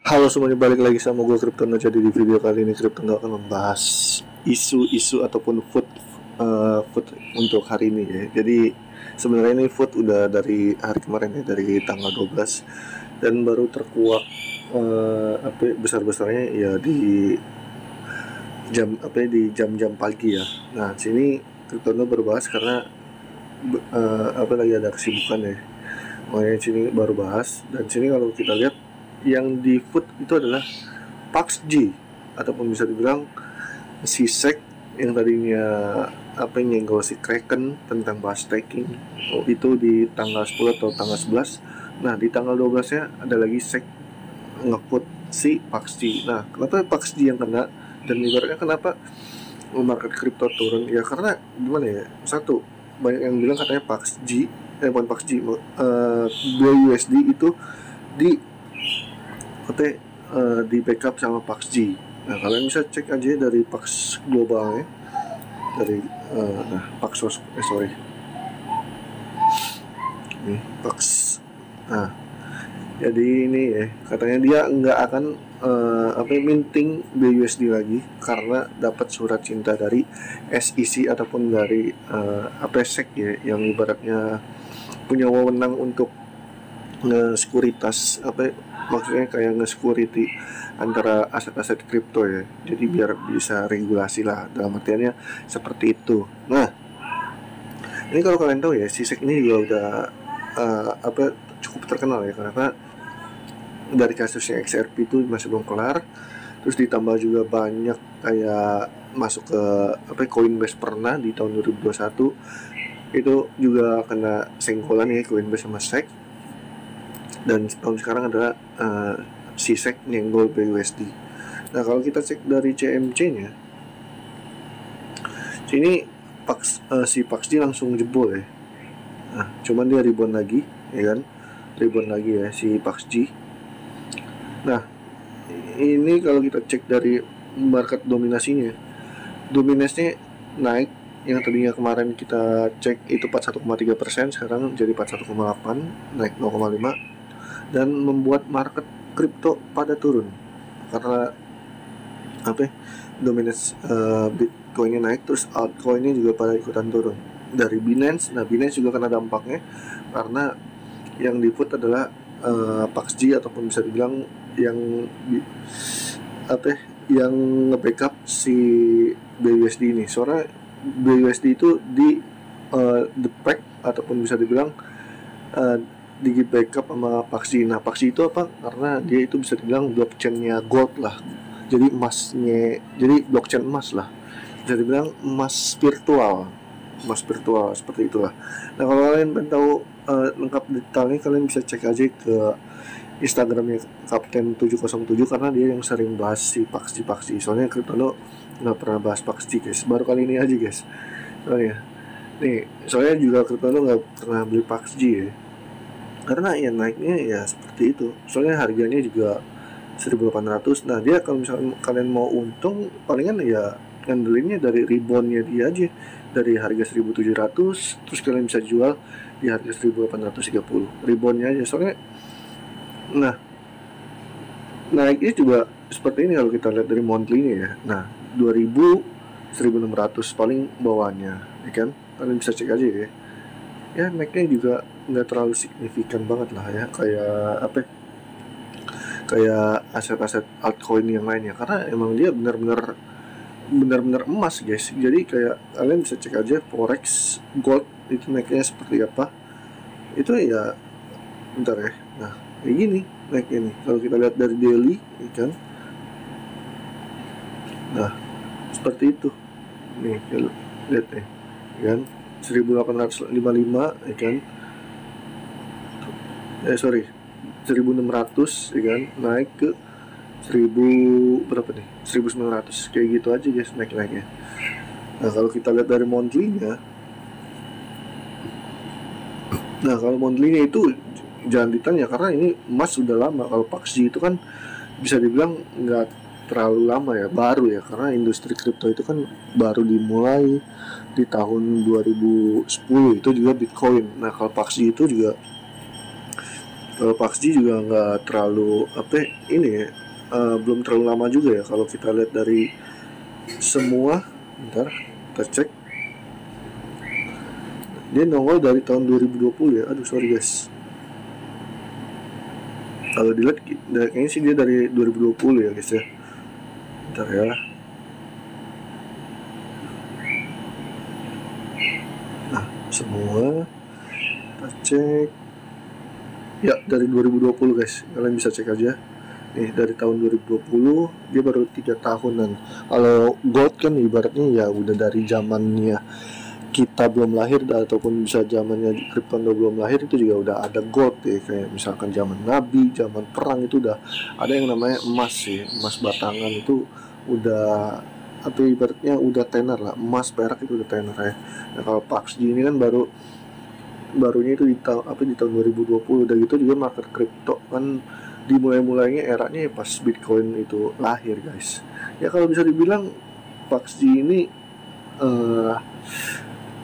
Halo semuanya, balik lagi sama gue Kryptono. Jadi di video kali ini Kryptono akan membahas isu-isu ataupun food untuk hari ini ya. Jadi sebenarnya ini food udah dari hari kemarin ya, dari tanggal 12, dan baru terkuak besar-besarnya ya di jam-jam pagi ya. Nah, sini Kryptono berbahas karena lagi ada kesibukan ya. Makanya sini baru bahas, dan sini kalau kita lihat yang di food itu adalah PUBG, ataupun bisa dibilang si Sek yang tadinya yang nyenggol si Kraken tentang bahas staking. Itu di tanggal 10 atau tanggal 11. Nah, di tanggal 12 nya ada lagi Sek nge-put si PUBG. Nah, kenapa PUBG yang kena, dan ibaratnya kenapa market crypto turun ya? Karena gimana ya, satu, banyak yang bilang katanya PUBG bukan PUBG, BUSD itu di di backup sama PUBG. Nah, kalian bisa cek aja dari Pax Global ya, dari Paxos sorry nih Pax. Nah, jadi ini ya, katanya dia nggak akan minting BUSD lagi karena dapat surat cinta dari SEC ataupun dari SEC ya, yang ibaratnya punya wewenang untuk nge-sekuritas maksudnya kayak nge-security antara aset-aset kripto ya. Jadi biar bisa regulasi lah, dalam artiannya seperti itu. Nah, ini kalau kalian tahu ya, si SEC ini juga udah cukup terkenal ya, karena dari kasusnya XRP itu masih belum kelar, terus ditambah juga banyak kayak masuk ke Coinbase pernah di tahun 2021 itu juga kena senggolan ya, Coinbase sama SEC. Dan tahun sekarang adalah si SEC nyenggol BUSD. Nah, kalau kita cek dari CMC nya, sini si PUBG langsung jebol ya. Nah, cuman dia ribuan lagi ya kan, ribuan lagi ya si PUBG. Nah, ini kalau kita cek dari market dominasinya naik. Yang tadinya kemarin kita cek itu 41,3%, sekarang jadi 41,8, naik 0,5, dan membuat market kripto pada turun karena dominance Bitcoinnya naik, terus altcoinnya juga pada ikutan turun. Dari Binance, nah Binance juga kena dampaknya karena yang di put adalah PUBG, ataupun bisa dibilang yang yang nge-backup si BUSD ini. Soalnya BUSD itu di the pack, ataupun bisa dibilang di backup sama PUBG. Nah, PUBG itu apa? Karena dia itu bisa dibilang blockchainnya gold lah. Jadi emasnya, jadi blockchain emas lah. Bisa dibilang emas virtual seperti itulah. Nah, kalau kalian pengen tahu lengkap detailnya, kalian bisa cek aja ke Instagramnya Kapten 707, karena dia yang sering bahas si PUBG. Soalnya Kryptono nggak pernah bahas PUBG guys, baru kali ini aja guys. Soalnya juga Kryptono nggak pernah beli PUBG ya, karena ya naiknya ya seperti itu. Soalnya harganya juga 1.800. Nah, dia kalau misalnya kalian mau untung, palingan ya ngandelinnya dari reboundnya dia aja, dari harga 1.700, terus kalian bisa jual di harga 1.830, reboundnya aja. Soalnya nah, naiknya juga seperti ini kalau kita lihat dari monthly-nya ya. Nah, 2000, 1.600 paling bawahnya ya kan, kalian bisa cek aja ya. Ya, naiknya juga nggak terlalu signifikan banget lah ya, kayak aset-aset altcoin yang lainnya, karena emang dia benar-benar emas guys. Jadi kayak kalian bisa cek aja forex gold itu naiknya seperti apa. Itu ya bentar ya. Nah, kayak gini naik ini kalau kita lihat dari daily ya kan. Nah, seperti itu nih, lihat nih kan, 1855 ya kan, 1600 ya kan, naik ke 1000 berapa nih, 1900, kayak gitu aja guys naiknya. Nah, kalau kita lihat dari monthly-nya, itu jangan ditanya, karena ini emas sudah lama. Kalau PUBG itu kan bisa dibilang nggak terlalu lama ya, baru ya, karena industri kripto itu kan baru dimulai di tahun 2010, itu juga Bitcoin. Nah, kalau PUBG itu juga Kalau PUBG juga nggak terlalu apa ini ya, belum terlalu lama juga ya kalau kita lihat dari semua. Bentar, kita cek. Dia nongol dari tahun 2020 ya. Aduh sorry guys. Kalau dilihat kayaknya sih dia dari 2020 ya guys ya. Bentar ya. Nah, semua kita cek. Ya, dari 2020 guys. Kalian bisa cek aja. Nih, dari tahun 2020 dia baru 3 tahunan. Kalau Gold kan ibaratnya ya udah dari zamannya kita belum lahir ataupun bisa zamannya Kryptono belum lahir itu juga udah ada gold ya, kayak misalkan zaman Nabi, zaman perang itu udah ada yang namanya emas sih, emas batangan itu udah atau ibaratnya udah tenar lah, emas perak itu udah tenar ya. Nah kalau PUBG ini kan barunya itu di tahun 2020 udah gitu juga market kripto kan dimulainya eranya ya pas Bitcoin itu lahir guys. Ya kalau bisa dibilang PUBG ini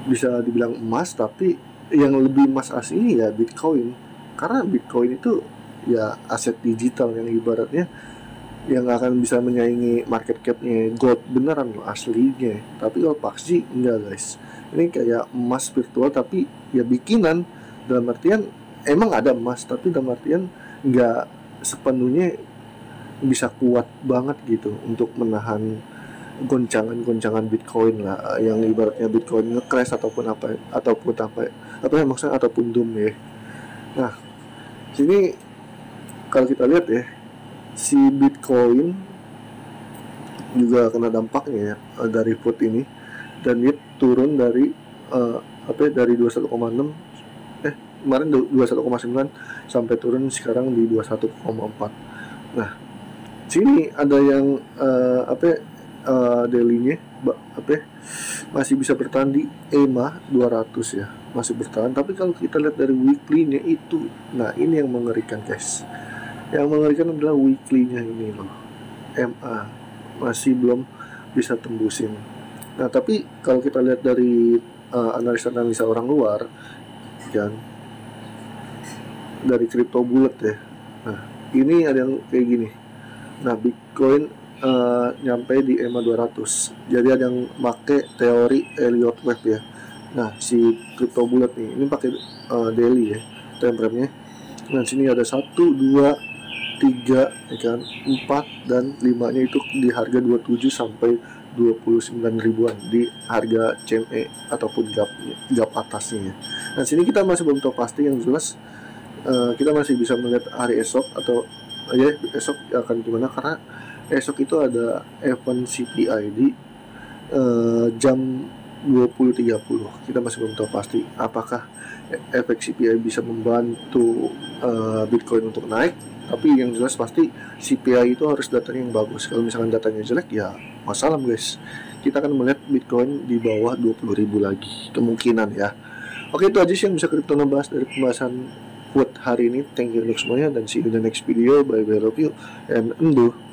bisa dibilang emas, tapi yang lebih emas asli ya Bitcoin, karena Bitcoin itu ya aset digital yang ibaratnya yang akan bisa menyaingi market capnya gold beneran loh aslinya. Tapi kalau PUBG enggak guys, ini kayak emas virtual tapi ya bikinan, dalam artian emang ada emas tapi dalam artian nggak sepenuhnya bisa kuat banget gitu untuk menahan goncangan-goncangan Bitcoin lah, yang ibaratnya Bitcoin nge-crash ataupun apa ya maksudnya ataupun doom ya. Nah sini kalau kita lihat ya, si Bitcoin juga kena dampaknya ya dari food ini, dan dia turun dari dari 21,6 kemarin 21,9 sampai turun sekarang di 21,4. Nah sini ada yang daily-nya masih bisa bertahan di EMA 200 ya, masih bertahan. Tapi kalau kita lihat dari weekly-nya itu, nah ini yang mengerikan guys. Yang mengerikan adalah weekly-nya ini loh, MA masih belum bisa tembusin. Nah tapi kalau kita lihat dari analisa orang luar kan, dari Crypto Bullet ya, nah ini ada yang kayak gini. Nah Bitcoin nyampe di EMA 200. Jadi ada yang pakai teori Elliott Wave ya. Nah, si Crypto Bullet nih, ini pakai daily ya, time frame-nya. Nah, sini ada 1, 2, 3, ya kan, 4 dan 5-nya itu di harga 27 sampai 29 ribuan di harga CME ataupun gap atasnya ya. Nah, sini kita masih belum tahu pasti, yang jelas kita masih bisa melihat hari esok atau ya esok akan gimana, karena esok itu ada event CPI di jam 20.30. Kita masih belum tahu pasti apakah efek CPI bisa membantu Bitcoin untuk naik. Tapi yang jelas pasti CPI itu harus datanya yang bagus. Kalau misalkan datanya jelek ya masalah guys. Kita akan melihat Bitcoin di bawah 20.000 lagi kemungkinan ya. Oke, itu aja sih yang bisa kita bahas dari pembahasan buat hari ini. Thank you untuk semuanya dan see you in the next video. Bye bye, love you and endo.